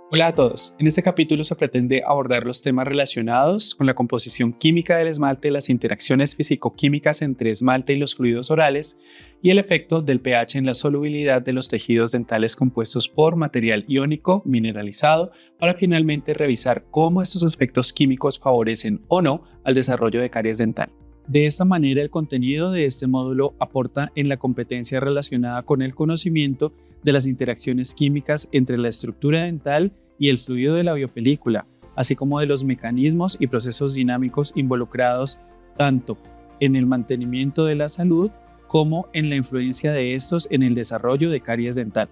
Hola a todos. En este capítulo se pretende abordar los temas relacionados con la composición química del esmalte, las interacciones físico-químicas entre esmalte y los fluidos orales y el efecto del pH en la solubilidad de los tejidos dentales compuestos por material iónico mineralizado, para finalmente revisar cómo estos aspectos químicos favorecen o no al desarrollo de caries dental. De esta manera, el contenido de este módulo aporta en la competencia relacionada con el conocimiento de las interacciones químicas entre la estructura dental y el fluido de la biopelícula, así como de los mecanismos y procesos dinámicos involucrados tanto en el mantenimiento de la salud como en la influencia de estos en el desarrollo de caries dental.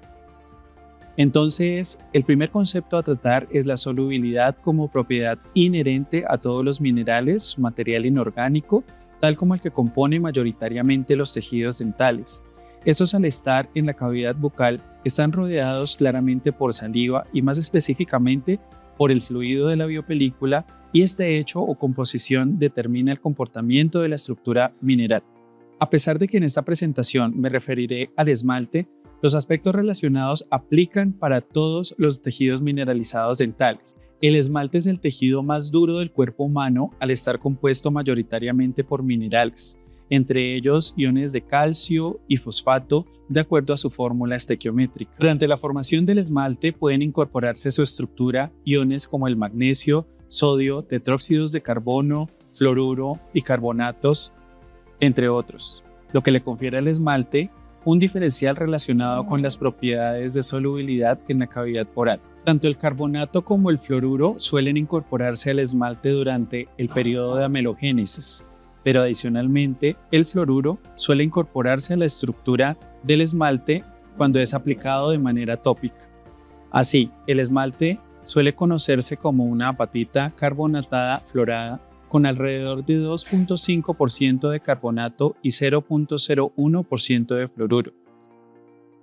Entonces, el primer concepto a tratar es la solubilidad como propiedad inherente a todos los minerales, material inorgánico, tal como el que compone mayoritariamente los tejidos dentales. Estos, al estar en la cavidad bucal, están rodeados claramente por saliva y más específicamente por el fluido de la biopelícula, y este hecho o composición determina el comportamiento de la estructura mineral. A pesar de que en esta presentación me referiré al esmalte, los aspectos relacionados aplican para todos los tejidos mineralizados dentales. El esmalte es el tejido más duro del cuerpo humano al estar compuesto mayoritariamente por minerales, entre ellos iones de calcio y fosfato, de acuerdo a su fórmula estequiométrica. Durante la formación del esmalte pueden incorporarse a su estructura iones como el magnesio, sodio, tetróxidos de carbono, fluoruro y carbonatos, entre otros, lo que le confiere al esmalte un diferencial relacionado con las propiedades de solubilidad en la cavidad oral. Tanto el carbonato como el fluoruro suelen incorporarse al esmalte durante el periodo de amelogénesis, pero adicionalmente el fluoruro suele incorporarse a la estructura del esmalte cuando es aplicado de manera tópica. Así, el esmalte suele conocerse como una apatita carbonatada fluorada con alrededor de 2.5% de carbonato y 0.01% de fluoruro,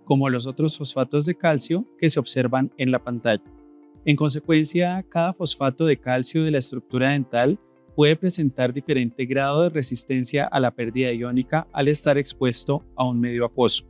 como los otros fosfatos de calcio que se observan en la pantalla. En consecuencia, cada fosfato de calcio de la estructura dental puede presentar diferente grado de resistencia a la pérdida iónica al estar expuesto a un medio acuoso.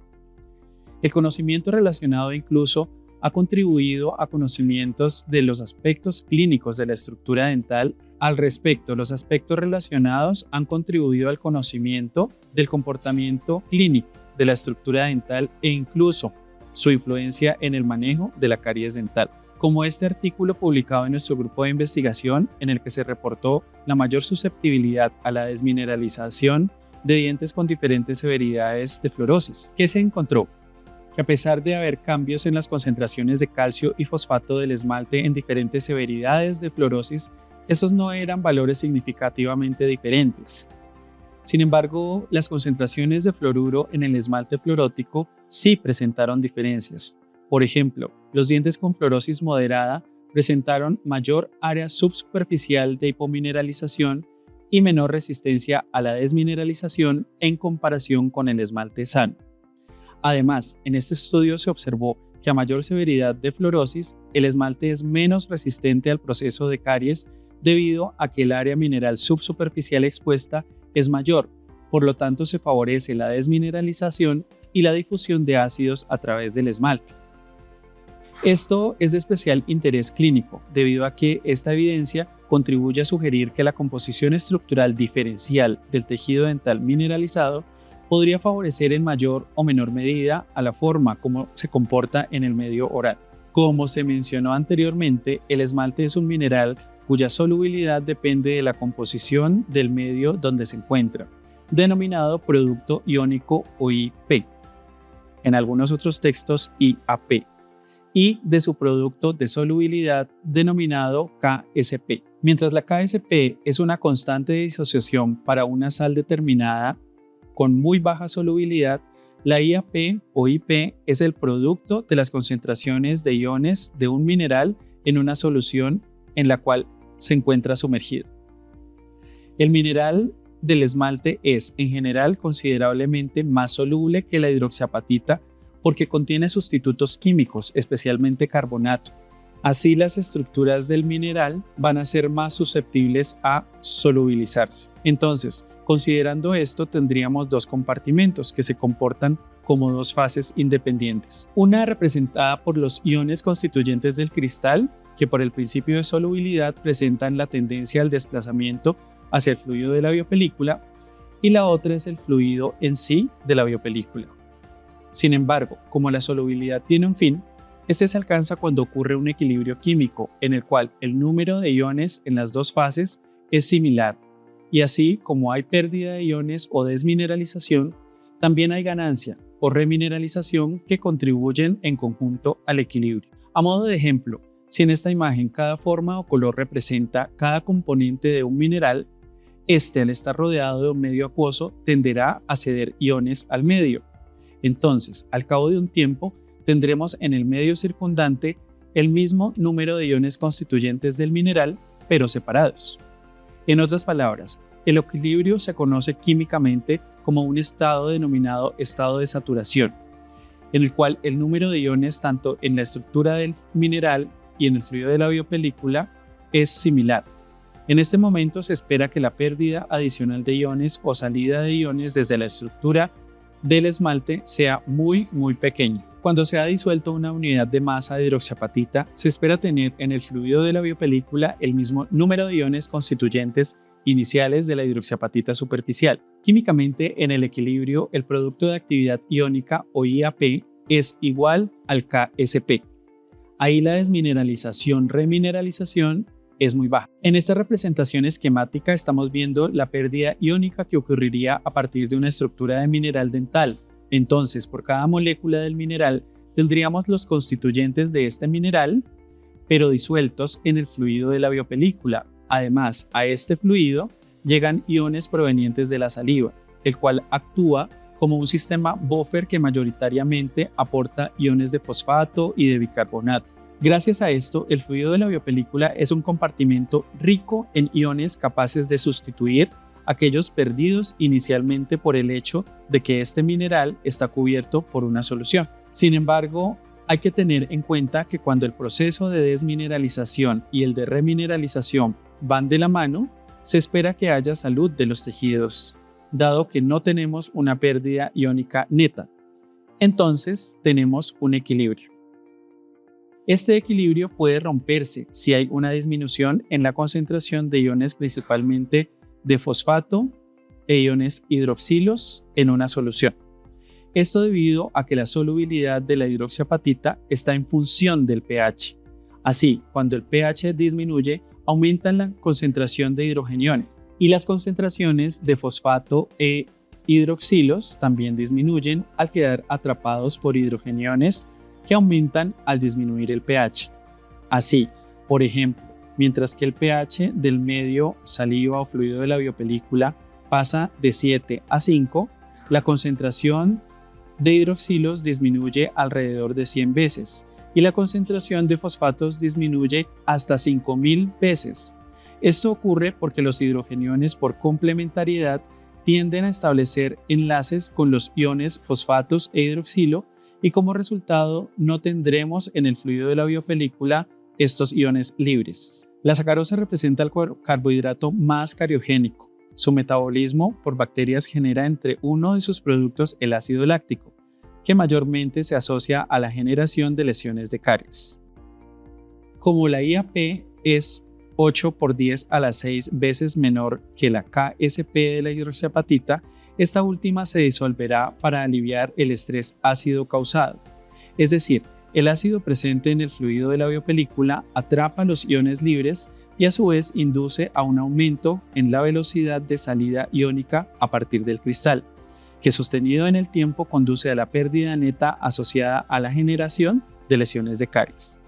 El conocimiento relacionado incluso ha contribuido a conocimientos de los aspectos clínicos de la estructura dental. Al respecto, los aspectos relacionados han contribuido al conocimiento del comportamiento clínico de la estructura dental e incluso su influencia en el manejo de la caries dental, como este artículo publicado en nuestro grupo de investigación en el que se reportó la mayor susceptibilidad a la desmineralización de dientes con diferentes severidades de fluorosis. ¿Qué se encontró? Que a pesar de haber cambios en las concentraciones de calcio y fosfato del esmalte en diferentes severidades de fluorosis, estos no eran valores significativamente diferentes. Sin embargo, las concentraciones de fluoruro en el esmalte fluorótico sí presentaron diferencias. Por ejemplo, los dientes con fluorosis moderada presentaron mayor área subsuperficial de hipomineralización y menor resistencia a la desmineralización en comparación con el esmalte sano. Además, en este estudio se observó que a mayor severidad de fluorosis, el esmalte es menos resistente al proceso de caries debido a que el área mineral subsuperficial expuesta es mayor, por lo tanto se favorece la desmineralización y la difusión de ácidos a través del esmalte. Esto es de especial interés clínico, debido a que esta evidencia contribuye a sugerir que la composición estructural diferencial del tejido dental mineralizado podría favorecer en mayor o menor medida a la forma como se comporta en el medio oral. Como se mencionó anteriormente, el esmalte es un mineral cuya solubilidad depende de la composición del medio donde se encuentra, denominado producto iónico o IP, en algunos otros textos IAP, y de su producto de solubilidad denominado KSP. Mientras la KSP es una constante de disociación para una sal determinada con muy baja solubilidad, la IAP o IP es el producto de las concentraciones de iones de un mineral en una solución en la cual se encuentra sumergido. El mineral del esmalte es, en general, considerablemente más soluble que la hidroxiapatita porque contiene sustitutos químicos, especialmente carbonato. Así, las estructuras del mineral van a ser más susceptibles a solubilizarse. Entonces, considerando esto, tendríamos dos compartimentos que se comportan como dos fases independientes. Una representada por los iones constituyentes del cristal, que por el principio de solubilidad presentan la tendencia al desplazamiento hacia el fluido de la biopelícula, y la otra es el fluido en sí de la biopelícula. Sin embargo, como la solubilidad tiene un fin, este se alcanza cuando ocurre un equilibrio químico en el cual el número de iones en las dos fases es similar, y así como hay pérdida de iones o desmineralización, también hay ganancia o remineralización que contribuyen en conjunto al equilibrio. A modo de ejemplo, si en esta imagen cada forma o color representa cada componente de un mineral, este al estar rodeado de un medio acuoso tenderá a ceder iones al medio. Entonces, al cabo de un tiempo, tendremos en el medio circundante el mismo número de iones constituyentes del mineral, pero separados. En otras palabras, el equilibrio se conoce químicamente como un estado denominado estado de saturación, en el cual el número de iones tanto en la estructura del mineral y en el fluido de la biopelícula es similar. En este momento se espera que la pérdida adicional de iones o salida de iones desde la estructura del esmalte sea muy pequeña. Cuando se ha disuelto una unidad de masa de hidroxiapatita, se espera tener en el fluido de la biopelícula el mismo número de iones constituyentes iniciales de la hidroxiapatita superficial. Químicamente, en el equilibrio, el producto de actividad iónica o IAP es igual al KSP. Ahí la desmineralización-remineralización es muy baja. En esta representación esquemática estamos viendo la pérdida iónica que ocurriría a partir de una estructura de mineral dental. Entonces, por cada molécula del mineral tendríamos los constituyentes de este mineral, pero disueltos en el fluido de la biopelícula. Además, a este fluido llegan iones provenientes de la saliva, el cual actúa como un sistema buffer que mayoritariamente aporta iones de fosfato y de bicarbonato. Gracias a esto, el fluido de la biopelícula es un compartimento rico en iones capaces de sustituir aquellos perdidos inicialmente por el hecho de que este mineral está cubierto por una solución. Sin embargo, hay que tener en cuenta que cuando el proceso de desmineralización y el de remineralización van de la mano, se espera que haya salud de los tejidos, dado que no tenemos una pérdida iónica neta. Entonces, tenemos un equilibrio. Este equilibrio puede romperse si hay una disminución en la concentración de iones principalmente de fosfato e iones hidroxilos en una solución. Esto debido a que la solubilidad de la hidroxiapatita está en función del pH. Así, cuando el pH disminuye, aumenta la concentración de hidrogeniones y las concentraciones de fosfato e hidroxilos también disminuyen al quedar atrapados por hidrogeniones que aumentan al disminuir el pH. Así, por ejemplo, mientras que el pH del medio saliva o fluido de la biopelícula pasa de 7 a 5, la concentración de hidroxilos disminuye alrededor de 100 veces y la concentración de fosfatos disminuye hasta 5000 veces. Esto ocurre porque los hidrogeniones por complementariedad tienden a establecer enlaces con los iones fosfatos e hidroxilo y como resultado no tendremos en el fluido de la biopelícula estos iones libres. La sacarosa representa el carbohidrato más cariogénico. Su metabolismo por bacterias genera entre uno de sus productos el ácido láctico, que mayormente se asocia a la generación de lesiones de caries. Como la IAP es 8 por 10 a la 6 veces menor que la KSP de la hidroxiapatita, esta última se disolverá para aliviar el estrés ácido causado. Es decir, el ácido presente en el fluido de la biopelícula atrapa los iones libres y a su vez induce a un aumento en la velocidad de salida iónica a partir del cristal, que sostenido en el tiempo conduce a la pérdida neta asociada a la generación de lesiones de caries.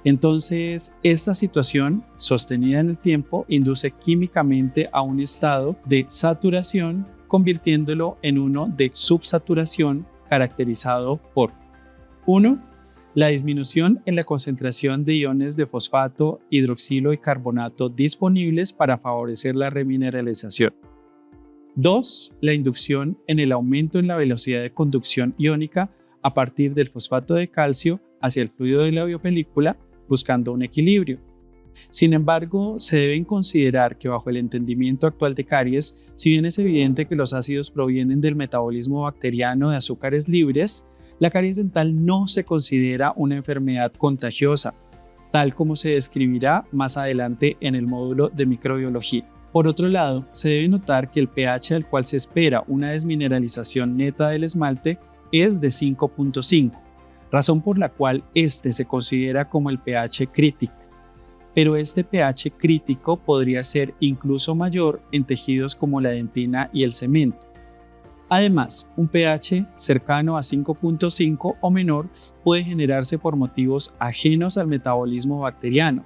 Entonces, esta situación sostenida en el tiempo induce químicamente a un estado de saturación, convirtiéndolo en uno de subsaturación caracterizado por 1. La disminución en la concentración de iones de fosfato, hidroxilo y carbonato disponibles para favorecer la remineralización. 2. La inducción en el aumento en la velocidad de conducción iónica a partir del fosfato de calcio hacia el fluido de la biopelícula, buscando un equilibrio. Sin embargo, se deben considerar que bajo el entendimiento actual de caries, si bien es evidente que los ácidos provienen del metabolismo bacteriano de azúcares libres, la caries dental no se considera una enfermedad contagiosa, tal como se describirá más adelante en el módulo de microbiología. Por otro lado, se debe notar que el pH al cual se espera una desmineralización neta del esmalte es de 5.5, razón por la cual este se considera como el pH crítico. Pero este pH crítico podría ser incluso mayor en tejidos como la dentina y el cemento. Además, un pH cercano a 5.5 o menor puede generarse por motivos ajenos al metabolismo bacteriano,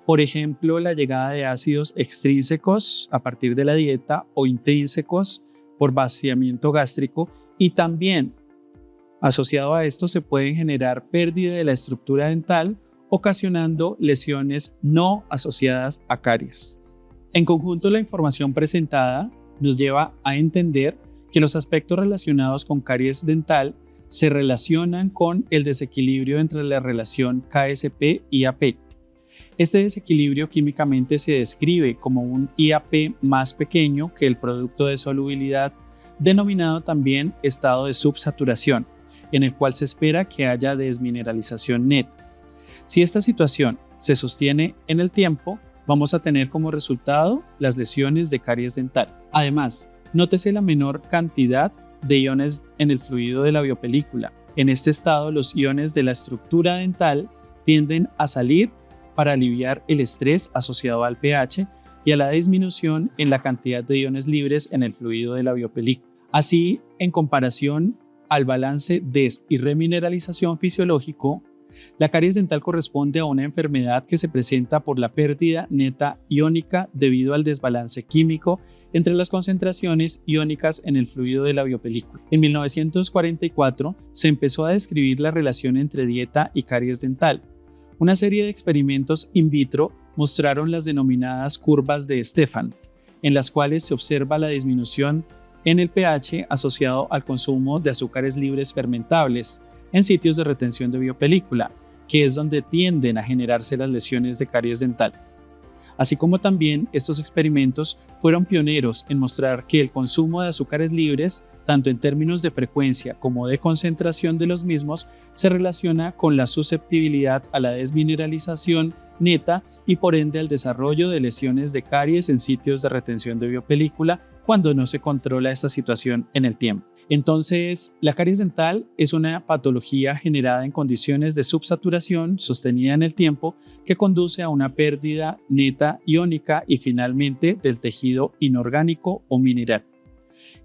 por ejemplo, la llegada de ácidos extrínsecos a partir de la dieta o intrínsecos por vaciamiento gástrico, y también asociado a esto se pueden generar pérdida de la estructura dental, ocasionando lesiones no asociadas a caries. En conjunto, la información presentada nos lleva a entender que los aspectos relacionados con caries dental se relacionan con el desequilibrio entre la relación KSP y AP. Este desequilibrio químicamente se describe como un IAP más pequeño que el producto de solubilidad, denominado también estado de subsaturación, en el cual se espera que haya desmineralización neta. Si esta situación se sostiene en el tiempo, vamos a tener como resultado las lesiones de caries dental. Además, nótese la menor cantidad de iones en el fluido de la biopelícula. En este estado, los iones de la estructura dental tienden a salir para aliviar el estrés asociado al pH y a la disminución en la cantidad de iones libres en el fluido de la biopelícula. Así, en comparación al balance des y remineralización fisiológico, la caries dental corresponde a una enfermedad que se presenta por la pérdida neta iónica debido al desbalance químico entre las concentraciones iónicas en el fluido de la biopelícula. En 1944 se empezó a describir la relación entre dieta y caries dental. Una serie de experimentos in vitro mostraron las denominadas curvas de Stefan, en las cuales se observa la disminución en el pH asociado al consumo de azúcares libres fermentables en sitios de retención de biopelícula, que es donde tienden a generarse las lesiones de caries dental. Así como también estos experimentos fueron pioneros en mostrar que el consumo de azúcares libres, tanto en términos de frecuencia como de concentración de los mismos, se relaciona con la susceptibilidad a la desmineralización neta y por ende al desarrollo de lesiones de caries en sitios de retención de biopelícula cuando no se controla esta situación en el tiempo. Entonces, la caries dental es una patología generada en condiciones de subsaturación sostenida en el tiempo que conduce a una pérdida neta iónica y finalmente del tejido inorgánico o mineral.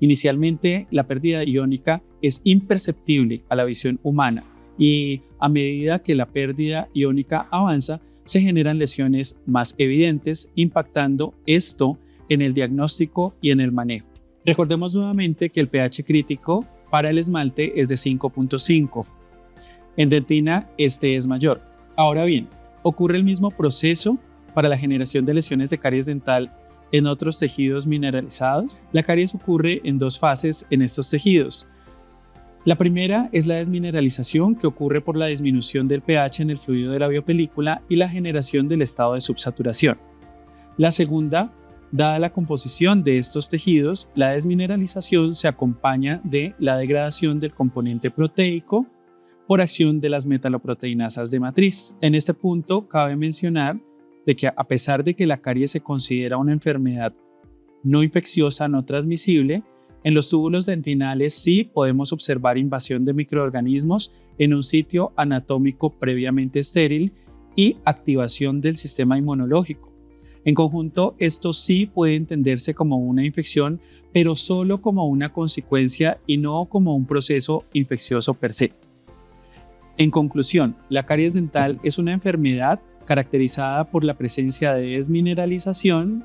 Inicialmente, la pérdida iónica es imperceptible a la visión humana y a medida que la pérdida iónica avanza, se generan lesiones más evidentes, impactando esto en el diagnóstico y en el manejo. Recordemos nuevamente que el pH crítico para el esmalte es de 5.5. En dentina este es mayor. Ahora bien, ocurre el mismo proceso para la generación de lesiones de caries dental en otros tejidos mineralizados. La caries ocurre en dos fases en estos tejidos. La primera es la desmineralización, que ocurre por la disminución del pH en el fluido de la biopelícula y la generación del estado de subsaturación. La segunda, dada la composición de estos tejidos, la desmineralización se acompaña de la degradación del componente proteico por acción de las metaloproteinasas de matriz. En este punto cabe mencionar de que a pesar de que la caries se considera una enfermedad no infecciosa, no transmisible, en los túbulos dentinales sí podemos observar invasión de microorganismos en un sitio anatómico previamente estéril y activación del sistema inmunológico. En conjunto, esto sí puede entenderse como una infección, pero solo como una consecuencia y no como un proceso infeccioso per se. En conclusión, la caries dental es una enfermedad caracterizada por la presencia de desmineralización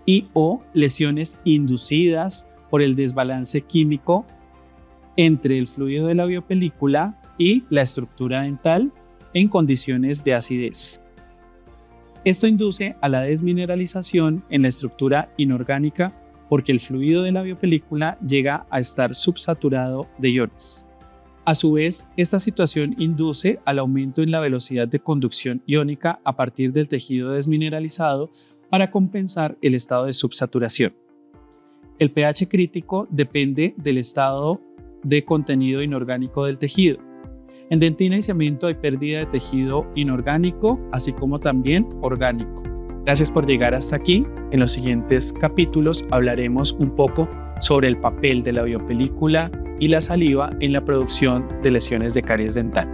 y o lesiones inducidas por el desbalance químico entre el fluido de la biopelícula y la estructura dental en condiciones de acidez. Esto induce a la desmineralización en la estructura inorgánica porque el fluido de la biopelícula llega a estar subsaturado de iones. A su vez, esta situación induce al aumento en la velocidad de conducción iónica a partir del tejido desmineralizado para compensar el estado de subsaturación. El pH crítico depende del estado de contenido inorgánico del tejido. En dentina y cemento hay pérdida de tejido inorgánico, así como también orgánico. Gracias por llegar hasta aquí. En los siguientes capítulos hablaremos un poco sobre el papel de la biopelícula y la saliva en la producción de lesiones de caries dental.